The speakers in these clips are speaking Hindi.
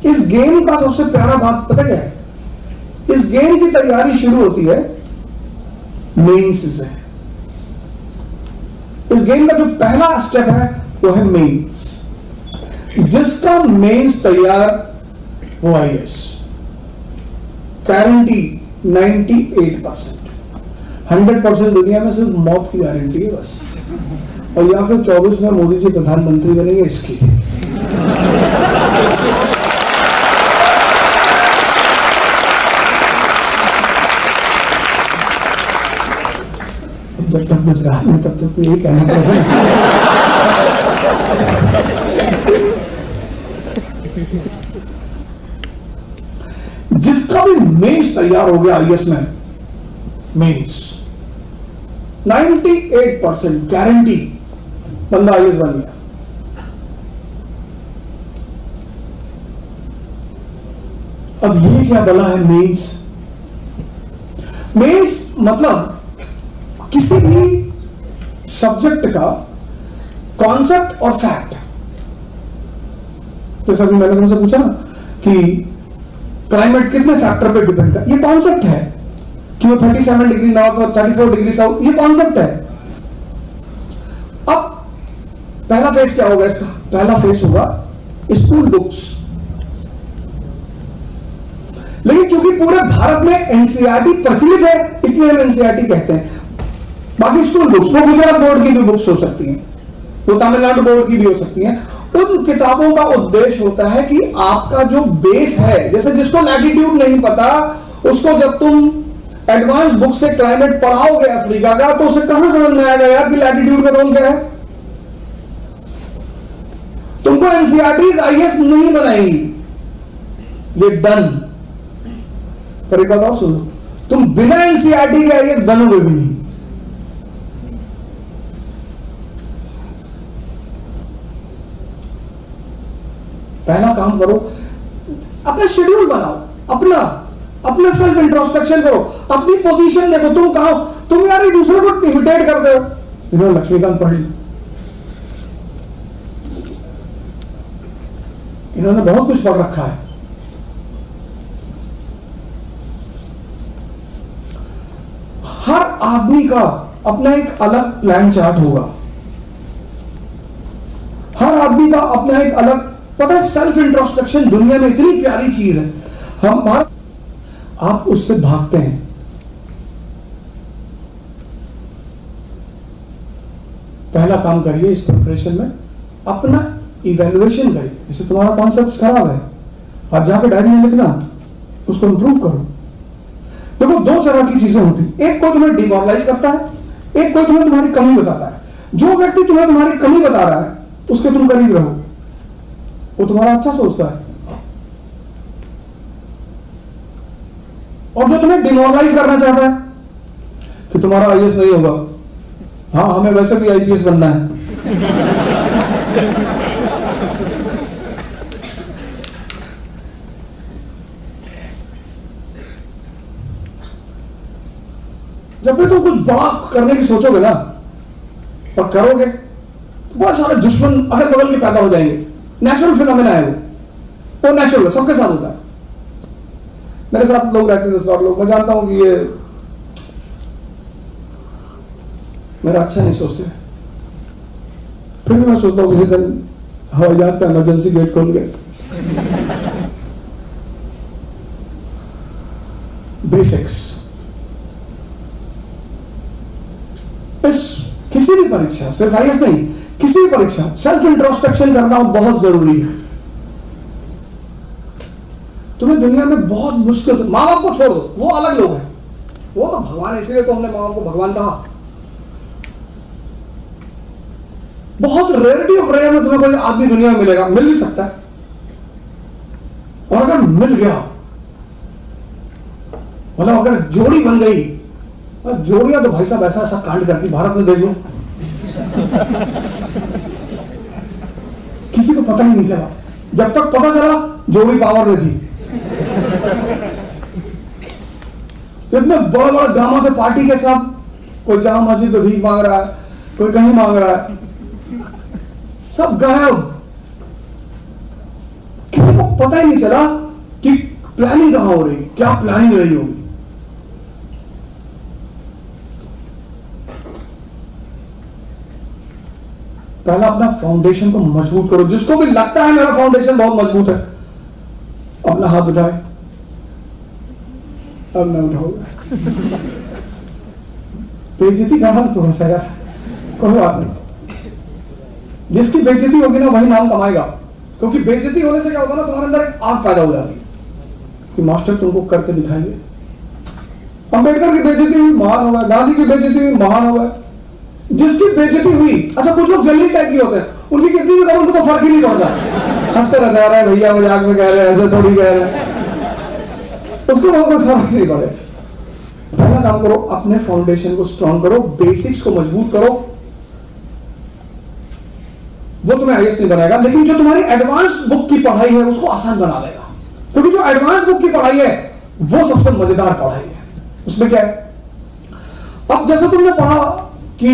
इस गेम का सबसे प्यारा बात पता क्या है? इस गेम की तैयारी शुरू होती है मेंस से। इस गेम का जो पहला स्टेप है वो है मेंस। जिसका मेंस तैयार वो आईएएस, गारंटी 98%। 100% दुनिया में सिर्फ मौत की गारंटी है बस, और या फिर 24 में मोदी जी प्रधानमंत्री बनेंगे इसकी। जब तक गुजरात में तब तक तो यही कहना पड़ेगा। जिसका भी मेंस तैयार हो गया आईएएस में, मेंस 98% गारंटी बंदा आईएएस बन गया। अब ये क्या बला है मेंस? मेंस मतलब किसी भी सब्जेक्ट का कॉन्सेप्ट और फैक्ट। जैसा कि मैंने तुमसे पूछा ना कि क्लाइमेट कितने फैक्टर पे डिपेंड है, ये कॉन्सेप्ट है कि वो 37 डिग्री नॉर्थ और 34 डिग्री साउथ, ये कॉन्सेप्ट है। अब पहला फेज क्या होगा इसका? पहला फेज होगा स्कूल बुक्स। लेकिन चूंकि पूरे भारत में एनसीईआरटी प्रचलित है इसलिए हम एनसीईआरटी कहते हैं। बाकी स्कूल बुक्स वो गुजरात बोर्ड की भी बुक्स हो सकती हैं, वो तमिलनाडु बोर्ड की भी हो सकती हैं। उन किताबों का उद्देश्य होता है कि आपका जो बेस है, जैसे जिसको लैटिट्यूड नहीं पता उसको जब तुम एडवांस बुक से क्लाइमेट पढ़ाओगे अफ्रीका का, तो उसे कहां समझ में आएगा यार कि लैटिट्यूड का रोल क्या है? तुमको एनसीईआरटीज आईएएस नहीं बनाएंगी, ये डन। पर एक बात और सुनो, तुम बिना एनसीईआरटी के आईएएस बनोगे भी नहीं। पहला काम करो, अपना शेड्यूल बनाओ, अपना सेल्फ इंट्रोस्पेक्शन करो, अपनी पोजीशन देखो, तुम कहां। तुम यार एक दूसरे को इमिटेट करते हो। इन्होंने लक्ष्मीकांत पढ़ ली, इन्होंने बहुत कुछ पढ़ रखा है। हर आदमी का अपना एक अलग प्लान चार्ट होगा, हर आदमी का अपना एक अलग। पता है सेल्फ इंट्रोस्पेक्शन दुनिया में इतनी प्यारी चीज है, हम भारत आप उससे भागते हैं। पहला काम करिए इस प्रिपरेशन में, अपना इवैल्यूएशन करिए। जैसे तुम्हारा कॉन्सेप्ट खराब है, आज जाकर डायरी में लिखना, उसको इंप्रूव करो। देखो दो तरह की चीजें होती हैं, एक कोई तुम्हें डिमोरलाइज करता है, एक कोई तुम्हें तुम्हारी कमी बताता है। जो व्यक्ति तुम्हें तुम्हारी कमी बता रहा है उसके तुम करीब रहो, वो तुम्हारा अच्छा सोचता है। और जो तुम्हें डिमोरलाइज करना चाहता है कि तुम्हारा आईएएस नहीं होगा, हाँ हमें वैसे भी आईपीएस बनना है, जब भी तुम कुछ बड़ा करने की सोचोगे ना और करोगे तो बहुत सारे दुश्मन अगल बगल के पैदा हो जाएंगे। नेचुरल फिनोमेना है वो नेचुरल है, सबके साथ होता है। मेरे साथ लोग रहते हैं 10 बार लोग, मैं जानता हूं कि ये मेरा अच्छा नहीं सोचते, फिर भी मैं सोचता हूं किसी दिन हवाई जहाज का इमरजेंसी गेट खोल के बेसिक्स इस किसी भी परीक्षा, सिर्फ आईएएस नहीं, किसी भी परीक्षा सेल्फ इंट्रोस्पेक्शन करना बहुत जरूरी है। तुम्हें दुनिया में बहुत मुश्किल से, माँ बाप को छोड़ दो, वो अलग लोग हैं, वो तो भगवान, इसीलिए तो हमने माँ बाप को भगवान कहा। बहुत रेयरिटी ऑफ रेयर में तुम्हें कोई आदमी दुनिया में मिलेगा, मिल भी सकता है, और अगर मिल गया मतलब अगर जोड़ी बन गई, जोड़ियां तो भाई साहब ऐसा ऐसा कांड करती भारत में, देख लो किसी को पता ही नहीं चला। जब तक पता चला जोड़ी पावर में थी। इतने बड़े बड़े गामा के पार्टी के साथ, कोई जहां मस्जिद पे भीख मांग रहा है, कोई कहीं मांग रहा है, सब गायब। किसी को पता ही नहीं चला कि प्लानिंग कहां हो रही, क्या प्लानिंग रही होगी। पहला अपना फाउंडेशन को मजबूत करो। जिसको भी लगता है मेरा फाउंडेशन बहुत मजबूत है, अपना हाथ उठाए। अब मैं उठाऊंगा। बेइज्जती करा थोड़ा सा यार, कोई बात नहीं। जिसकी बेइज्जती होगी ना वही नाम कमाएगा, क्योंकि बेइज्जती होने से क्या होगा ना, तुम्हारे अंदर एक आग पैदा हो जाती है कि मास्टर तुमको करके दिखाएंगे। अंबेडकर की बेइज्जती हुई, महान हो गए। गांधी की बेइज्जती हुई, महान हो गए। जिसकी बेइज्जती हुई, अच्छा कुछ लोग जल्दी टाइप के होते हैं, उनकी कितनी भी करो उनको तो फर्क ही नहीं पड़ता, हंसते रहते हैं, भैया मजाक में कह रहे हैं, ऐसे थोड़ी कह रहे हैं, उसको कोई फर्क नहीं पड़े। पहला काम करो, अपने फाउंडेशन को स्ट्रॉन्ग करो, बेसिक्स को मजबूत करो। वो तुम्हें आईएएस नहीं बनाएगा, लेकिन जो तुम्हारी एडवांस बुक की पढ़ाई है उसको आसान बना देगा। क्योंकि जो एडवांस बुक की पढ़ाई है वो सबसे मजेदार पढ़ाई है। उसमें क्या है, अब जैसे तुमने पढ़ा कि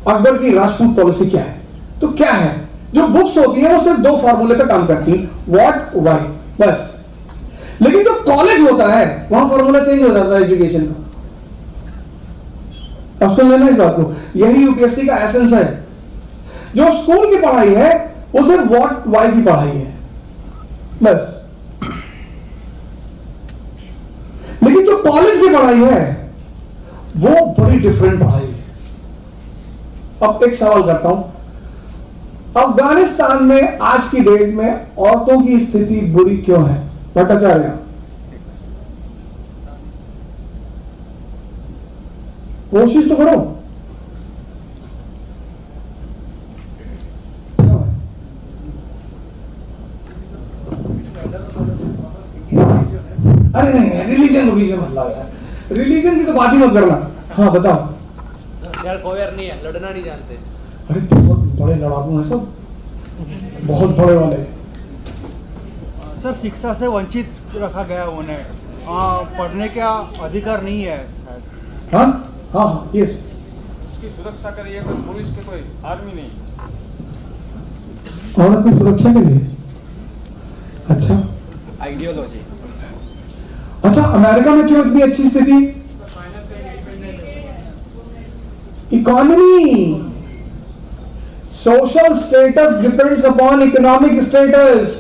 अकबर की राजपूत पॉलिसी क्या है, तो क्या है, जो बुक्स होती है वो सिर्फ दो फॉर्मूले पे काम करती है, व्हाट व्हाई, बस। लेकिन जो कॉलेज होता है वहां फॉर्मूला चेंज हो जाता है एजुकेशन का। अब सुन लेना इस बात को, यही यूपीएससी का एसेंस है। जो स्कूल की पढ़ाई है वो सिर्फ व्हाट व्हाई की पढ़ाई है, बस। लेकिन जो कॉलेज की पढ़ाई है वो बड़ी डिफरेंट पढ़ाई है। अब एक सवाल करता हूं, अफगानिस्तान में आज की डेट में औरतों की स्थिति बुरी क्यों है? भट्टाचार्य, कोशिश तो करो। अरे नहीं, रिलीजन को बीच में मत लाओ यार, रिलीजन की तो बात ही मत करना। हाँ बताओ यार, कोयर नहीं है, लड़ना नहीं जानते। अरे बहुत बड़े लड़ाकू हैं सब, बहुत बड़े वाले। सर, शिक्षा से वंचित रखा गया उन्हें, पढ़ने का अधिकार नहीं है। हाँ हाँ हाँ, यस। उसकी सुरक्षा करिए कोई पुलिस के, कोई आर्मी नहीं। औरत की सुरक्षा के लिए, अच्छा आइडियोलॉजी। अच्छा, अमेरिका में क्यों इतनी अच्छी स्थिति? Economy, social status depends upon economic status.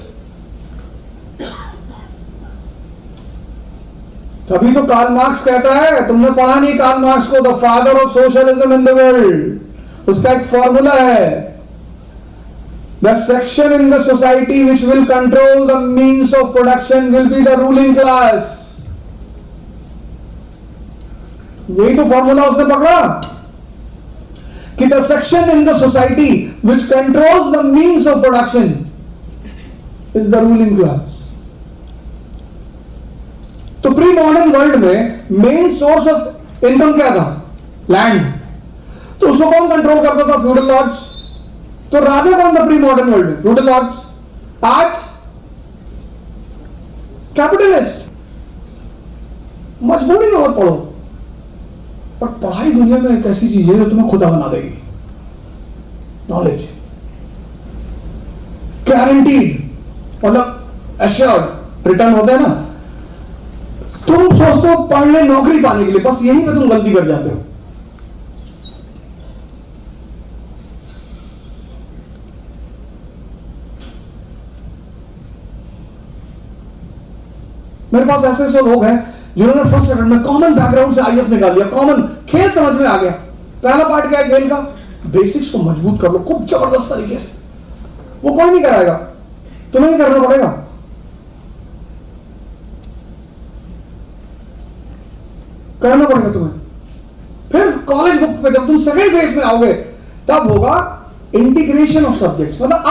तभी तो कार्ल मार्क्स कहता है, तुमने पढ़ा नहीं कार्ल मार्क्स को, the father of socialism in the world. उसका एक फॉर्मूला है, the section in the society which will control the means of production will be the ruling class. यही तो फॉर्मूला उसने पकड़ा कि the section in the society which controls the means of production is the ruling class. तो प्री मॉडर्न वर्ल्ड में मेन सोर्स ऑफ इनकम क्या था? लैंड। तो उसको कौन कंट्रोल करता था? Feudal lords. तो राजा कौन था प्री मॉडर्न वर्ल्ड में? Feudal lords. आज कैपिटलिस्ट। मजबूरी में मत पढ़ो, पर पढ़ाई दुनिया में एक ऐसी चीज है जो तुम्हें खुदा बना देगी। नॉलेज गारंटीड, मतलब एश्योर्ड रिटर्न होता है ना। तुम सोचते हो पढ़ ले नौकरी पाने के लिए, बस यही में तुम गलती कर जाते हो। मेरे पास ऐसे ऐसे लोग हैं जिन्होंने फर्स्ट अटेम्प्ट में कॉमन बैकग्राउंड से आईएएस निकाल लिया, कॉमन खेल समझ में आ गया। पहला पार्ट क्या है खेल का? बेसिक्स को मजबूत कर लो खूब जबरदस्त तरीके से। वो कोई नहीं कराएगा, तुम्हें ही करना पड़ेगा। करना पड़ेगा तुम्हें। फिर कॉलेज बुक पे जब तुम सेकेंड फेज में आओगे तब होगा इंटीग्रेशन ऑफ सब्जेक्ट्स। मतलब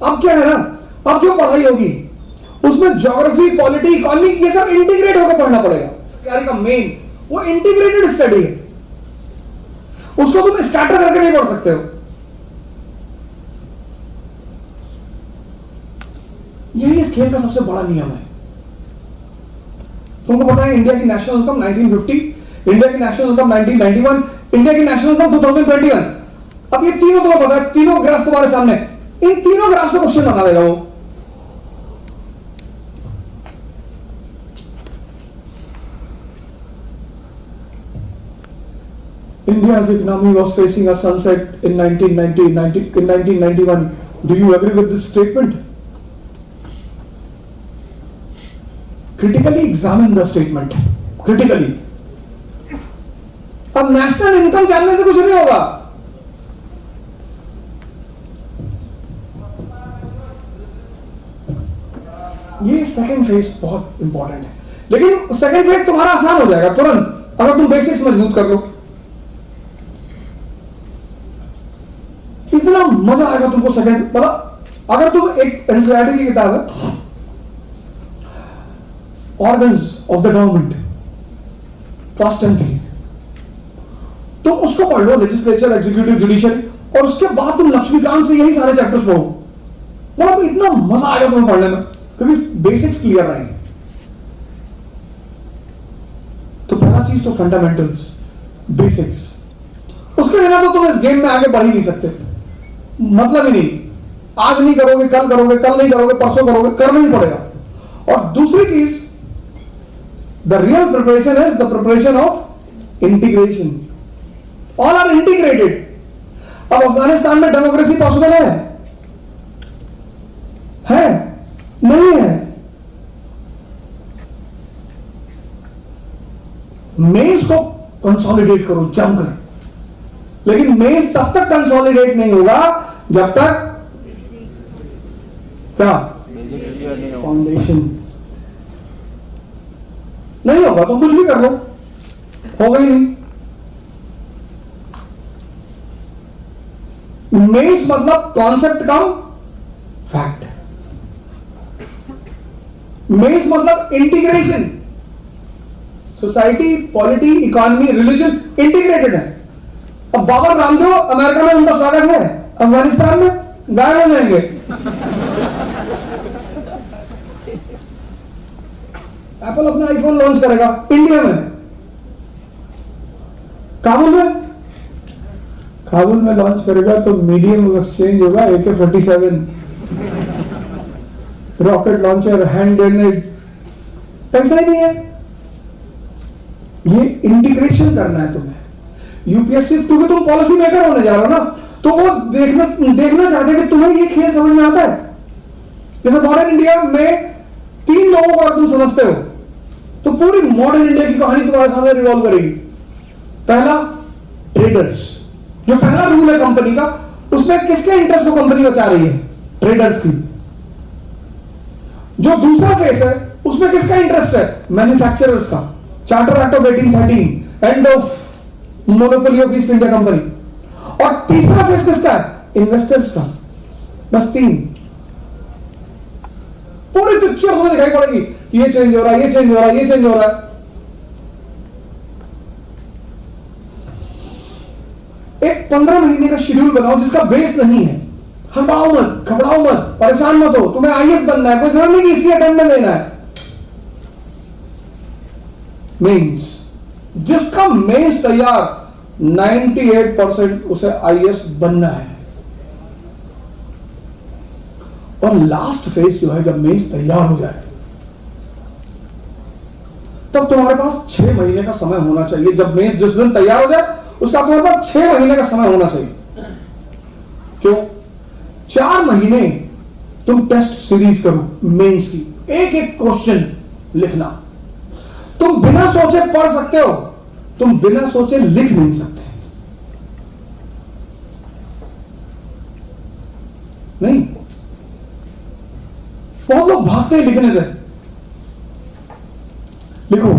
अब क्या है ना, अब जो पढ़ाई होगी उसमें ज्योग्राफी, पॉलिटी, इकोनॉमी, ये सब इंटीग्रेट होकर पढ़ना पड़ेगा। तैयारी का मेन वो इंटीग्रेटेड स्टडी है, उसको तुम स्कैटर करके नहीं पढ़ सकते हो। यही इस खेल का सबसे बड़ा नियम है। तुमको पता है इंडिया की नेशनल इनकम 1950, इंडिया की नेशनल इनकम 1991, इंडिया की नेशनल इनकम 2021। अब ये तीनों तुम्हें पता है, तीनों ग्राफ तुम्हारे सामने। इन तीनों ग्राफ से क्वेश्चन बना देगा वो। India's economy was facing a sunset in 1991. Do you agree with this statement? Critically examine the statement. Critically. अब नेशनल इनकम जानने से कुछ नहीं होगा। ये सेकंड फेज बहुत इंपॉर्टेंट है, लेकिन सेकंड फेज तुम्हारा आसान हो जाएगा तुरंत अगर तुम बेसिक्स मजबूत कर लो। इतना मजा आएगा तुमको सेकंड, मतलब अगर तुम एक एनसीईआरटी की किताब है organs of the government class 10 की, तुम उसको पढ़ लो, लेजिस्लेचर, एग्जीक्यूटिव, जुडिशियरी, और उसके बाद तुम लक्ष्मीकांत से यही सारे चैप्टर्स पढ़ो, मतलब इतना मजा आएगा तुम्हें पढ़ने में क्योंकि बेसिक्स क्लियर रहेंगे। तो पहला चीज तो फंडामेंटल्स, बेसिक्स, उसके बिना तो तुम इस गेम में आगे बढ़ ही नहीं सकते, मतलब ही नहीं। आज नहीं करोगे, कल करोगे, कल नहीं करोगे, परसों करोगे, करना ही पड़ेगा। और दूसरी चीज, the real preparation is the preparation of integration. All are integrated. अब अफगानिस्तान में डेमोक्रेसी पॉसिबल है? नहीं है। मेंस को कंसोलिडेट करो जमकर, लेकिन मेंस तब तक कंसोलिडेट नहीं होगा जब तक क्या फाउंडेशन नहीं होगा। तो कुछ भी कर लो, होगा ही नहीं। मेंस मतलब कॉन्सेप्ट कम फैक्ट, मेंस मतलब integration. Society, polity, economy, religion integrated है। अब बाबा रामदेव अमेरिका में उनका स्वागत है, अफगानिस्तान में गायब हो जाएंगे। एप्पल अपना आईफोन लॉन्च करेगा इंडिया में, काबुल में लॉन्च करेगा तो मीडियम एक्सचेंज होगा, AK-47 rocket launcher, hand grenade, पैसा ही नहीं है। ये इंटीग्रेशन करना है तुम्हें। यूपीएससी, क्योंकि तुम पॉलिसी मेकर होने जा रहे हो ना, तो वो देखना चाहते हैं कि तुम्हें ये खेल समझ में आता है। जैसे मॉडर्न इंडिया में 3 लोगों को अगर तुम समझते हो तो पूरी मॉडर्न इंडिया की कहानी तुम्हारे सामने रिवॉल्व करेगी। पहला, ट्रेडर्स, जो पहला रूल है कंपनी का, उसमें किसके इंटरेस्ट को कंपनी बचा रही है? ट्रेडर्स की। जो दूसरा फेस है उसमें किसका इंटरेस्ट है? मैन्युफैक्चरर्स का। Charter act of 1813, end of monopoly of east India company. और तीसरा फेस किसका है? इन्वेस्टर्स का। बस 3। पूरी पिक्चर तुम्हें दिखाई पड़ेगी, ये चेंज हो रहा है, ये चेंज हो रहा है, ये चेंज हो रहा है। एक 15 महीने का शेड्यूल बनाओ जिसका बेस नहीं है। हड़बड़ाओ मत, घबराओ मत, परेशान मत हो। तुम्हें आईएएस बनना है, कोई जरूरत नहीं कि इसी अटेम्प्ट में देना है। मेंस, जिसका मेंस तैयार, 98% उसे आईएएस बनना है। और लास्ट फेज जो है, जब मेंस तैयार हो जाए तब तुम्हारे पास 6 महीने का समय होना चाहिए। जब मेंस जिस दिन तैयार हो जाए उसका तुम्हारे पास 6 महीने का समय होना चाहिए। क्यों? 4 महीने तुम टेस्ट सीरीज करो मेंस की, एक एक क्वेश्चन लिखना। तुम बिना सोचे पढ़ सकते हो, तुम बिना सोचे लिख नहीं सकते। नहीं, बहुत लोग भागते हैं लिखने से। लिखो,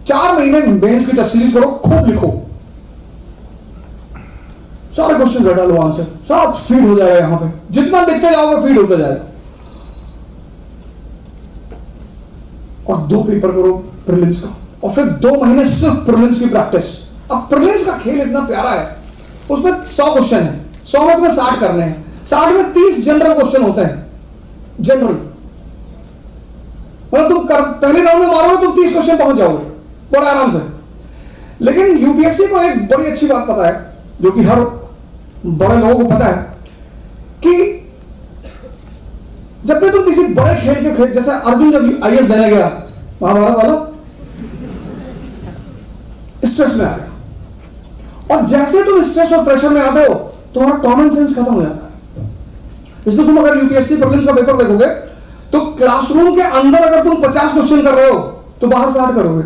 4 महीने मेंस की टेस्ट सीरीज करो, खूब लिखो, सारे क्वेश्चन डालो, आंसर सब फीड हो जाएगा। यहां पे जितना लिखते जाओगे फीड होता जाएगा। और 2 पेपर करो प्रीलिम्स का, और फिर 2 महीने सिर्फ प्रीलिम्स की प्रैक्टिस। अब प्रीलिम्स का खेल इतना प्यारा है, उसमें 100 क्वेश्चन है, 100 में तुम्हें 60 करने हैं। 60 में 30 जनरल क्वेश्चन होते हैं। जनरल मतलब तुम पहले राउंड में मारोगे तुम 30 क्वेश्चन पहुंच जाओगे बड़ा आराम से। लेकिन यूपीएससी को एक बड़ी अच्छी बात पता है, जो कि हर बड़े लोगों को पता है, कि जब भी तुम किसी बड़े खेल के खेल, जैसे अर्जुन जब आईएएस देने गया महाभारत वाला, स्ट्रेस में आ गया, और जैसे तुम स्ट्रेस और प्रेशर में आते हो तुम्हारा कॉमन सेंस खत्म हो जाता है। इसलिए तुम अगर यूपीएससी प्रीलिम्स का पेपर देखोगे तो क्लासरूम के अंदर अगर तुम 50 क्वेश्चन कर रहे हो तो बाहर से 8 करोगे,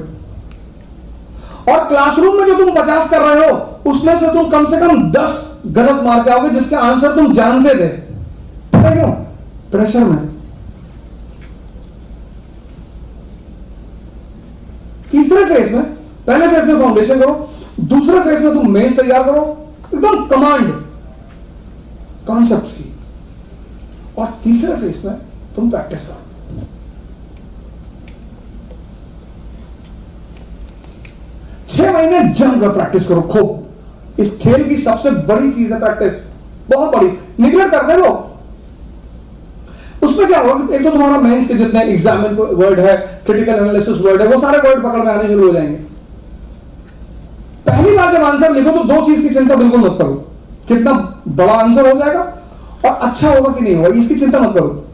और क्लासरूम में जो तुम 50 कर रहे हो उसमें से तुम कम से कम 10 गलत मार के आओगे जिसके आंसर तुम जानते थे। पता क्यों? प्रेशर में। तीसरे फेज में, पहले फेज में फाउंडेशन करो, दूसरे फेज में तुम मेंस तैयार करो एकदम कमांड कॉन्सेप्ट्स की, और तीसरे फेज में तुम प्रैक्टिस करो। छह महीने जमकर प्रैक्टिस करो खूब। इस खेल की सबसे बड़ी चीज है प्रैक्टिस, बहुत बड़ी। निगलेक्ट करते हो उसमें क्या होगा? एक तो तुम्हारा मेंस के जितने एग्जामिन वर्ड है, क्रिटिकल एनालिसिस वर्ड है, वो सारे वर्ड पकड़ में आने शुरू हो जाएंगे। पहली बार जब आंसर लिखो तो दो चीज की चिंता बिल्कुल मत करो, कितना बड़ा आंसर हो जाएगा और अच्छा होगा कि नहीं होगा, इसकी चिंता मत करो।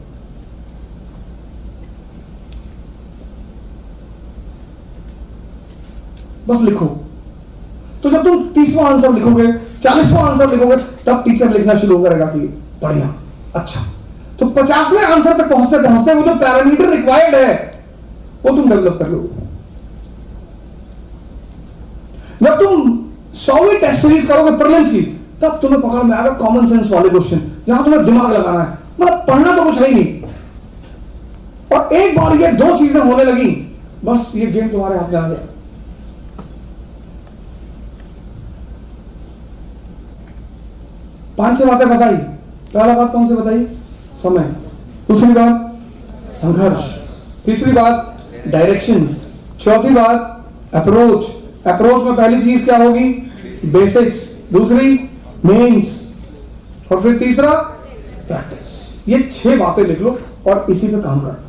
बस लिखो। तो जब तुम 30वां आंसर लिखोगे, 40वां आंसर लिखोगे, तब टीचर लिखना शुरू करेगा कि बढ़िया, अच्छा। तो 50वें आंसर तक पहुंचते पहुंचते वो जो पैरामीटर रिक्वायर्ड है वो तुम डेवलप कर लोगे। जब तुम 100वीं टेस्ट सीरीज करोगे प्रीलिम्स की, तब तुम्हें पकड़ में आएगा कॉमन सेंस वाले क्वेश्चन, जहां तुम्हें दिमाग लगाना है, मतलब पढ़ना तो कुछ है ही नहीं। और एक बार ये दो चीजें होने लगी, बस ये गेम तुम्हारे हाथ में आ गया। पांच छह बातें बताई। पहला बात कौन सी बताई? समय। दूसरी बात संघर्ष। तीसरी बात डायरेक्शन। चौथी बात अप्रोच। अप्रोच में पहली चीज क्या होगी? बेसिक्स। दूसरी मेंस, और फिर तीसरा प्रैक्टिस। ये 6 बातें लिख लो और इसी पे काम करो।